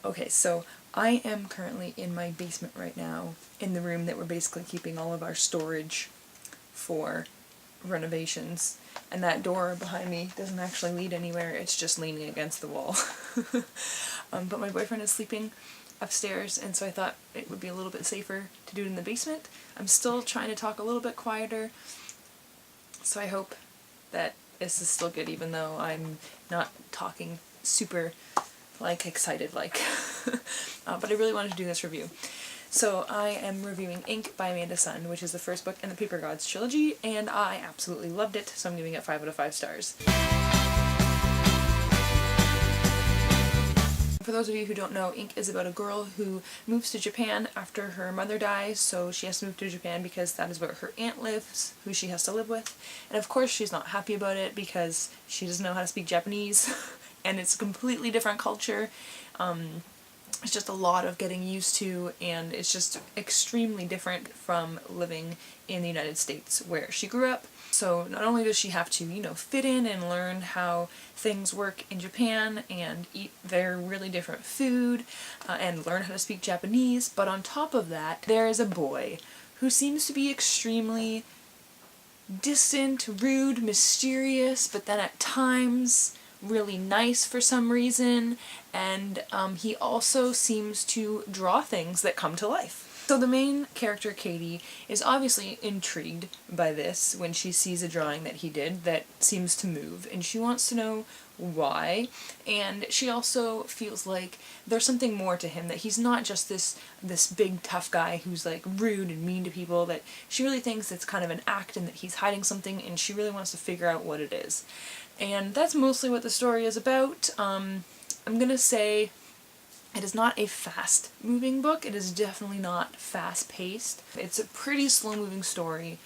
Okay, so I am currently in my basement right now, in the room that we're basically keeping all of our storage for renovations. And that door behind me doesn't actually lead anywhere, it's just leaning against the wall. But my boyfriend is sleeping upstairs, and so I thought it would be a little bit safer to do it in the basement. I'm still trying to talk a little bit quieter, so I hope that this is still good even though I'm not talking super excited but I really wanted to do this review. So I am reviewing Ink by Amanda Sun, which is the first book in the Paper Gods trilogy, and I absolutely loved it, so I'm giving it 5 out of 5 stars. For those of you who don't know, Ink is about a girl who moves to Japan after her mother dies, so she has to move to Japan because that is where her aunt lives, who she has to live with. And of course she's not happy about it because she doesn't know how to speak Japanese, and it's a completely different culture. It's just a lot of getting used to, and it's just extremely different from living in the United States where she grew up. So not only does she have to, fit in and learn how things work in Japan and eat their really different food and learn how to speak Japanese, but on top of that, there is a boy who seems to be extremely distant, rude, mysterious, but then at times really nice for some reason, and he also seems to draw things that come to life. So the main character, Katie, is obviously intrigued by this when she sees a drawing that he did that seems to move, and she wants to know why, and she also feels like there's something more to him, that he's not just this big tough guy who's rude and mean to people, that she really thinks it's kind of an act and that he's hiding something, and she really wants to figure out what it is. And that's mostly what the story is about. I'm gonna say it is not a fast-moving book. It is definitely not fast-paced. It's a pretty slow-moving story.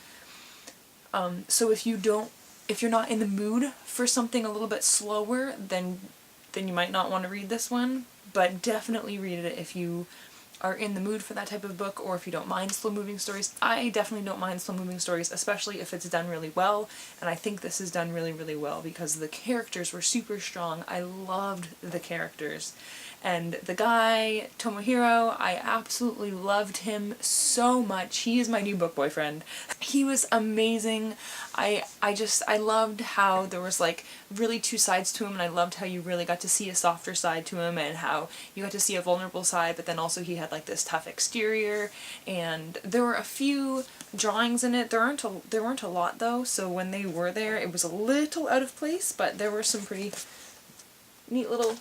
So if you're not in the mood for something a little bit slower, then you might not want to read this one. But definitely read it if you are in the mood for that type of book, or if you don't mind slow-moving stories. I definitely don't mind slow-moving stories, especially if it's done really well, and I think this is done really, really well because the characters were super strong. I loved the characters. And the guy, Tomohiro, I absolutely loved him so much. He is my new book boyfriend. He was amazing. I loved how there was really two sides to him, and I loved how you really got to see a softer side to him and how you got to see a vulnerable side, but then also he had this tough exterior. And there were a few drawings in it. There weren't a lot though, so when they were there it was a little out of place, but there were some pretty neat little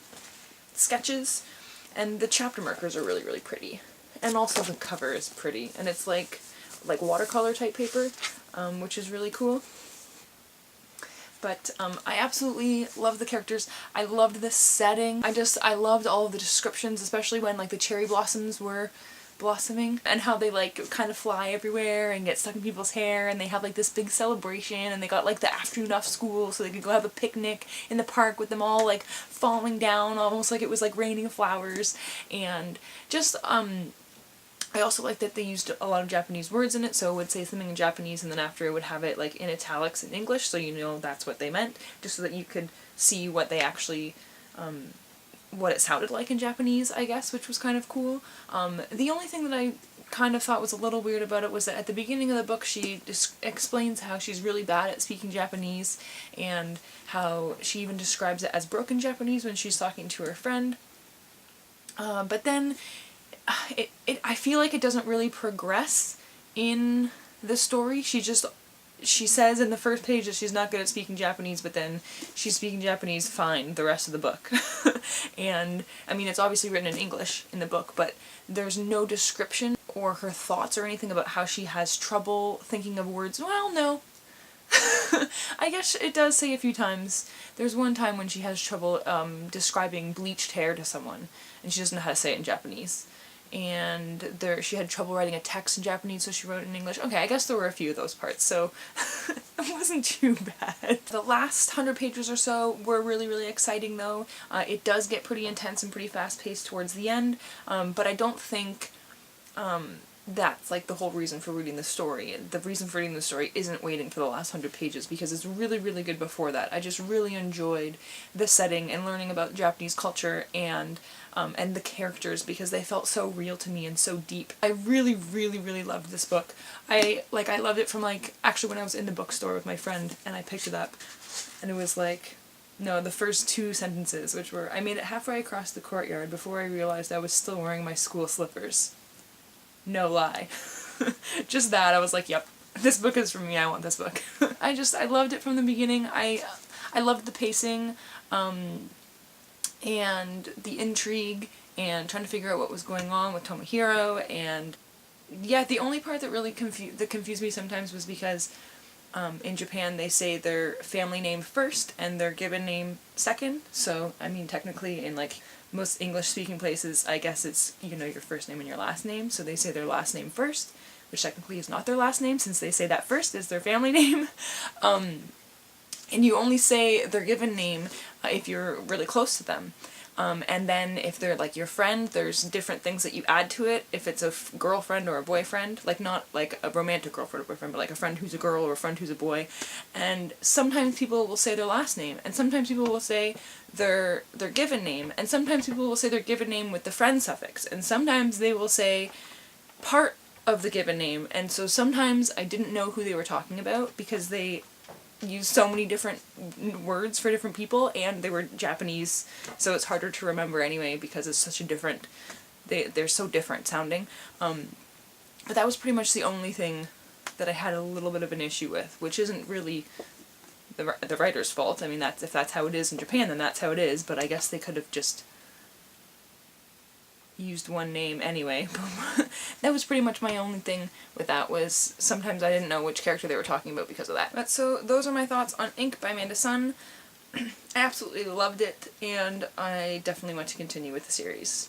sketches, and the chapter markers are really, really pretty. And also the cover is pretty, and it's like watercolor type paper, which is really cool. But I absolutely love the characters. I loved the setting. I loved all of the descriptions, especially when the cherry blossoms were blossoming, and how they kind of fly everywhere and get stuck in people's hair, and they have this big celebration, and they got the afternoon off school so they could go have a picnic in the park with them all falling down almost like it was raining flowers. And just I also like that they used a lot of Japanese words in it, so it would say something in Japanese and then after it would have it in italics in English, so that's what they meant, just so that you could see what they actually what it sounded like in Japanese, I guess, which was kind of cool. The only thing that I kind of thought was a little weird about it was that at the beginning of the book she explains how she's really bad at speaking Japanese, and how she even describes it as broken Japanese when she's talking to her friend. But then I feel like it doesn't really progress in the story. She says in the first page that she's not good at speaking Japanese, but then she's speaking Japanese fine the rest of the book. And, I mean, it's obviously written in English in the book, but there's no description or her thoughts or anything about how she has trouble thinking of words. Well, no. I guess it does say a few times. There's one time when she has trouble describing bleached hair to someone, and she doesn't know how to say it in Japanese. And she had trouble writing a text in Japanese, so she wrote it in English. Okay, I guess there were a few of those parts, so it wasn't too bad. The last 100 pages or so were really, really exciting though. It does get pretty intense and pretty fast-paced towards the end, but I don't think that's like the whole reason for reading the story. The reason for reading the story isn't waiting for the last 100 pages, because it's really, really good before that. I just really enjoyed the setting and learning about Japanese culture and the characters, because they felt so real to me and so deep. I really, really, really loved this book. I loved it from actually when I was in the bookstore with my friend and I picked it up, and it was no, the first 2 sentences, which were, I made it halfway across the courtyard before I realized I was still wearing my school slippers. No lie. Just that, I was like, yep, this book is for me, I want this book. I loved it from the beginning. I loved the pacing, and the intrigue, and trying to figure out what was going on with Tomohiro, and yeah, the only part that really confused me sometimes was because in Japan they say their family name first and their given name second, so I mean technically in most English-speaking places, I guess it's, your first name and your last name, so they say their last name first, which technically is not their last name since they say that first is their family name. And you only say their given name if you're really close to them. And then if they're your friend, there's different things that you add to it. If it's a girlfriend or a boyfriend, not a romantic girlfriend or boyfriend, but a friend who's a girl or a friend who's a boy. And sometimes people will say their last name, and sometimes people will say their given name, and sometimes people will say their given name with the friend suffix, and sometimes they will say part of the given name, and so sometimes I didn't know who they were talking about because they use so many different words for different people, and they were Japanese, so it's harder to remember anyway because it's such a different, they're so different sounding. But that was pretty much the only thing that I had a little bit of an issue with, which isn't really the writer's fault. I mean, if that's how it is in Japan, then that's how it is, but I guess they could have just used one name anyway. That was pretty much my only thing with that, was sometimes I didn't know which character they were talking about because of that. But so those are my thoughts on Ink by Amanda Sun. I absolutely loved it, and I definitely want to continue with the series.